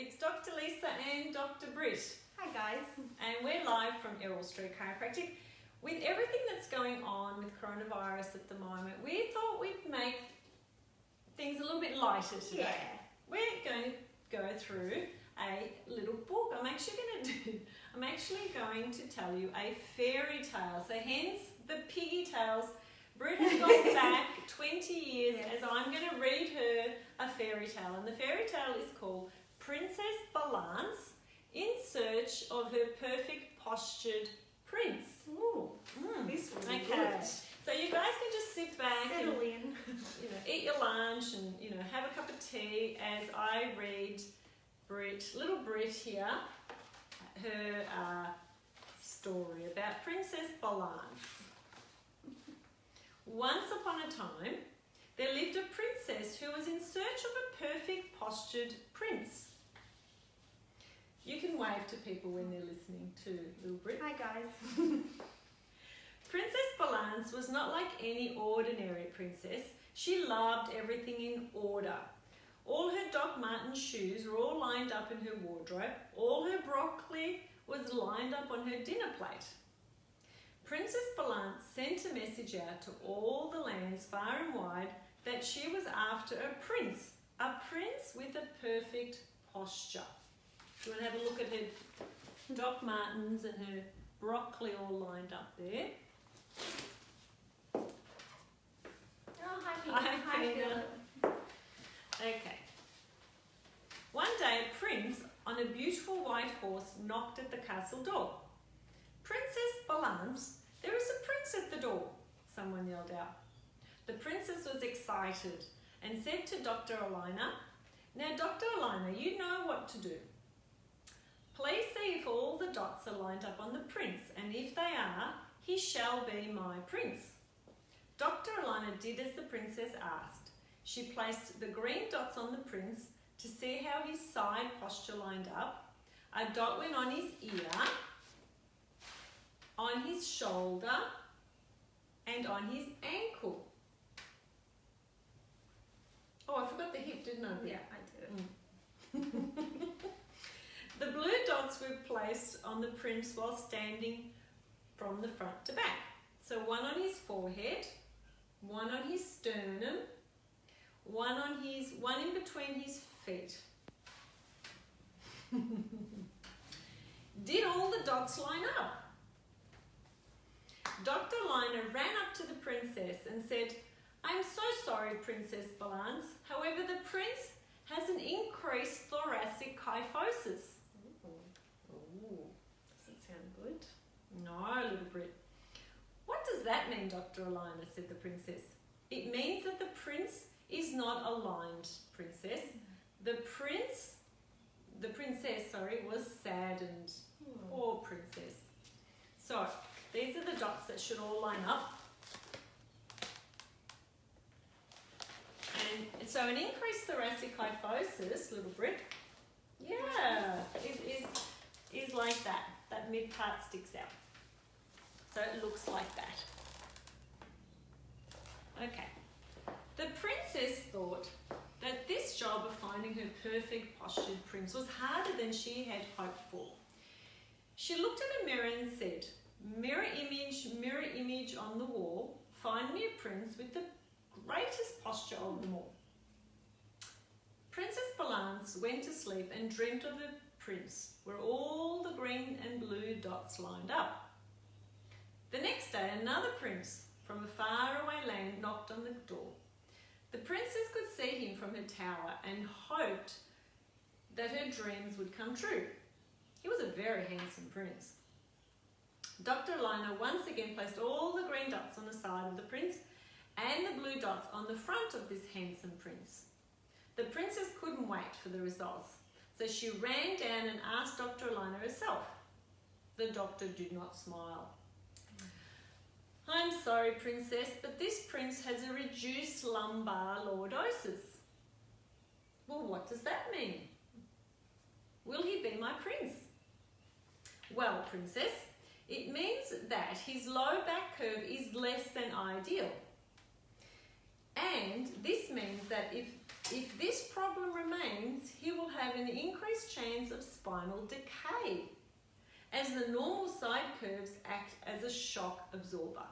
it's Dr. Lisa and Dr. Britt. Hi guys. And we're live from Errol Chiropractic. With everything that's going on with coronavirus at the moment, we thought we'd make things a little bit lighter today. Yeah. We're going to go through a little book. I'm actually going to tell you a fairy tale. So hence the piggy tales. Britt has gone back 20 years as I'm going to read her a fairy tale. And the fairy tale is called Princess Bal-ance in Search of Her Perfect Postured Prince. Ooh, this will be Okay. good. So you guys can just sit back Settle and in. eat your lunch and have a cup of tea as I read little Britt here, her story about Princess Bal-ance. Once upon a time, there lived a princess who was in search of a perfect postured prince. You can wave to people when they're listening to little Britt. Hi guys. Princess Bal-ance was not like any ordinary princess. She loved everything in order. All her Doc Martens shoes were all lined up in her wardrobe. All her broccoli was lined up on her dinner plate. Princess Bal-ance sent a message out to all the lands far and wide that she was after a prince with a perfect posture. Do you want to have a look at her Doc Martens and her broccoli all lined up there? Oh, hi Peter. Hi, Peter. Philip. Okay. One day a prince on a beautiful white horse knocked at the castle door. Princess Bal-ance, there is a prince at the door, someone yelled out. The princess was excited and said to Dr. Alina, now Dr. Alina, you know what to do. Please see if all the dots are lined up on the prince, and if they are, he shall be my prince. Dr. Alina did as the princess asked. She placed the green dots on the prince to see how his side posture lined up. A dot went on his ear, on his shoulder, and on his ankle. Oh, I forgot the hip, didn't I? Yeah, I did. The blue dots were placed on the prince while standing from the front to back. So one on his forehead, one on his sternum, one in between his feet. Did all the dots line up? Dr. Lina ran up to the princess and said, I'm so sorry, Princess Bal-ance. However, the prince has an increased thoracic kyphosis. Ooh, doesn't sound good. No, little Britt. What does that mean, Dr. Alina? Said the princess. It means that the prince is not a lined princess. The princess, was saddened. Poor princess. So, these are the dots that should all line up. And so an increased thoracic kyphosis, little Britt, is like that. That mid part sticks out. So it looks like that. Okay. The princess thought that this job of finding her perfect postured prince was harder than she had hoped for. She looked at a mirror and said, mirror image on the wall, find me a prince with the greatest posture of them all. Princess Bal-ance went to sleep and dreamt of a prince where all the green and blue dots lined up. The next day, another prince from a faraway land knocked on the door. The princess could see him from her tower and hoped that her dreams would come true. He was a very handsome prince. Dr. Alina once again placed all the green dots on the side of the prince and the blue dots on the front of this handsome prince. The princess couldn't wait for the results, so she ran down and asked Dr. Alina herself. The doctor did not smile. I'm sorry, princess, but this prince has a reduced lumbar lordosis. Well, what does that mean? Will he be my prince? Well, princess, it means that his low back curve is less than ideal. And this means that if this problem remains, he will will have an increased chance of spinal decay, as the normal side curves act as a shock absorber.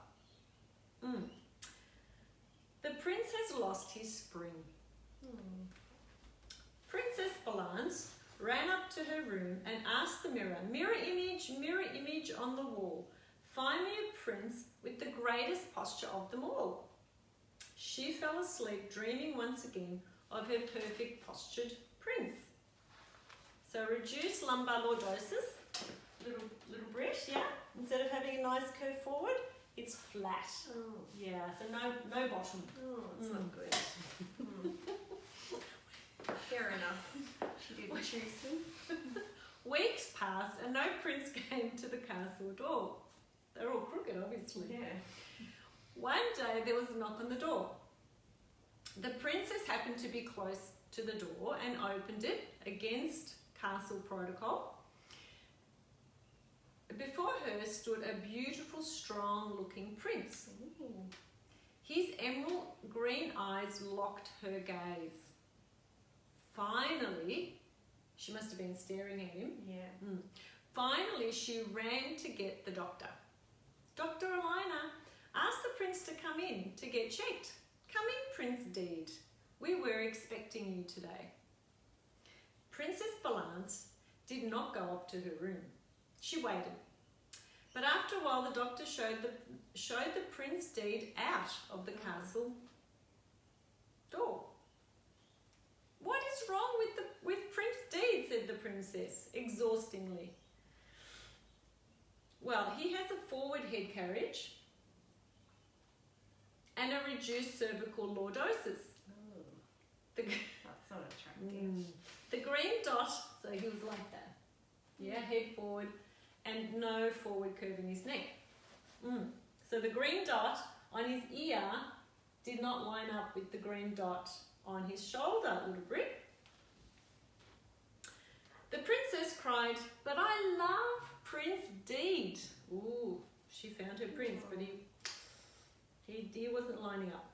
The prince has lost his spring. Princess Bal-ance ran up to her room and asked the mirror image on the wall, find me a prince with the greatest posture of them all. She fell asleep, dreaming once again of her perfect postured prince. So reduce lumbar lordosis, little Brit, yeah? Instead of having a nice curve forward, it's flat. Oh. Yeah, so no bottom. Oh, it's not good. Fair enough. She didn't choose him. Weeks passed and no prince came to the castle door. They're all crooked, obviously. Yeah. One day there was a knock on the door. The princess happened to be close to the door and opened it against castle protocol. Before her stood a beautiful, strong-looking prince. Ooh. His emerald green eyes locked her gaze. Finally, she must have been staring at him. Yeah. Finally, she ran to get the doctor. Dr. Elena, ask the prince to come in to get checked. Come in, Prince Deed. We were expecting you today. Princess Bal-ance did not go up to her room. She waited. But after a while, the doctor showed the Prince Deed out of the castle door. What is wrong with Prince Deed? Said the princess, exhaustingly. Well, he has a forward head carriage and a reduced cervical lordosis. Oh, The, that's not attractive. the green dot, so he was like that. Yeah, head forward and no forward curve in his neck. So the green dot on his ear did not line up with the green dot on his shoulder, little Brit. The princess cried, but I love Prince Deed. Ooh, she found her prince, but he wasn't lining up.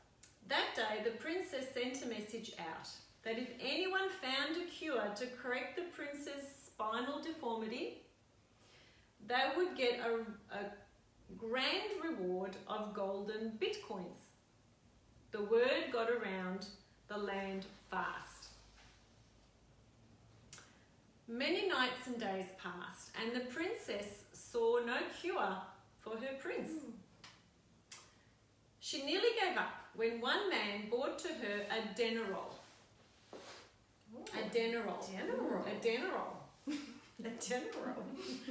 That day, the princess sent a message out that if anyone found a cure to correct the prince's spinal deformity, they would get a grand reward of golden bitcoins. The word got around the land fast. Many nights and days passed, and the princess saw no cure for her prince. She nearly gave up when one man brought to her a denarol. A denarol. Denarol. A denarol. A denarol.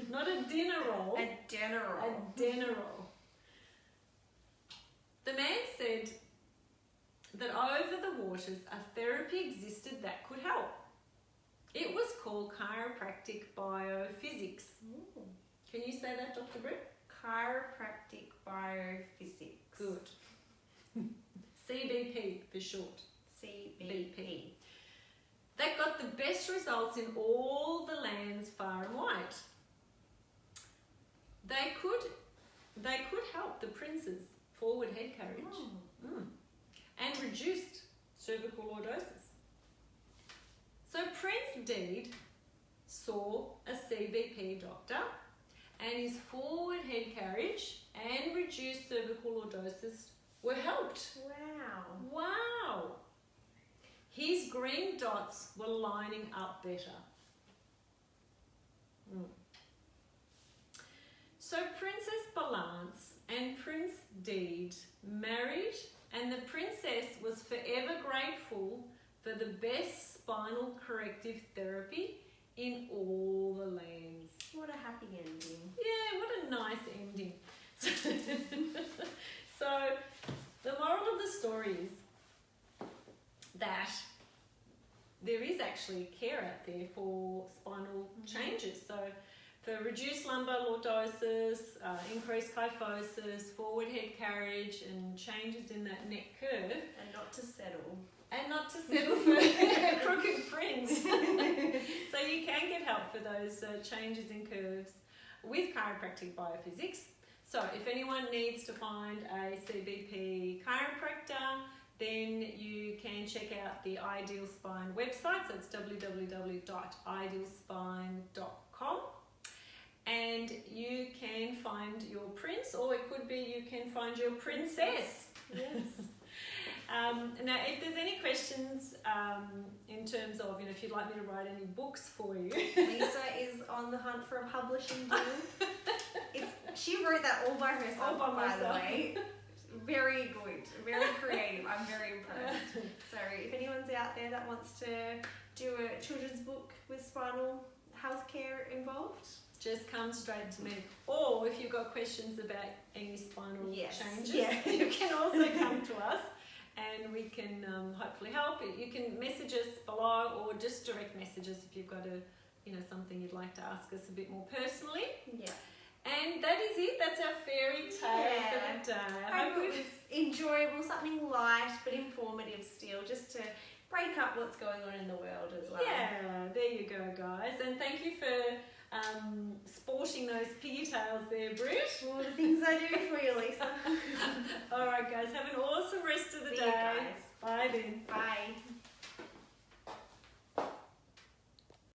Not a dinner roll. A denarol. A denarol. The man said that over the waters a therapy existed that could help. It was called chiropractic biophysics. Ooh. Can you say that, Dr. Britt? Chiropractic biophysics. Good. CBP for short. CBP. That got the best results in all the lands far and wide. They could help the prince's forward head carriage and reduced cervical lordosis. So Prince Deed saw a CBP doctor, and his forward head carriage and reduced cervical lordosis were helped. Wow! His green dots were lining up better. So Princess Bal-ance and Prince Deed married, and the princess was forever grateful for the best spinal corrective therapy in all the lands. What a happy ending. Yeah, what a nice ending. So the moral of the story is that there is actually care out there for spinal changes. So for reduced lumbar lordosis, increased kyphosis, forward head carriage, and changes in that neck curve. And not to settle. And not to settle for a crooked prince. So you can get help for those changes in curves with chiropractic biophysics. So if anyone needs to find a CBP chiropractor, then you can check out the Ideal Spine website. So it's www.idealspine.com. And you can find your prince, or it could be you can find your princess. Yes. Now, if there's any questions in terms of, if you'd like me to write any books for you. Lisa is on the hunt for a publishing deal. She wrote that all by herself, by the way. Very good, very creative. I'm very impressed. So if anyone's out there that wants to do a children's book with spinal healthcare involved, just come straight to me. Or if you've got questions about any spinal changes, you can also come to us and we can hopefully help. You can message us below or just direct message us if you've got something you'd like to ask us a bit more personally. Yeah. And that is it. That's our fairy tale for the day. I hope it was enjoyable, something light but informative still, just to break up what's going on in the world as well. Yeah, there you go, guys. And thank you for sporting those piggy tails there, Brit. All the things I do for you, Lisa. All right, guys. Have an awesome rest of the day. See you guys. Bye then. Bye.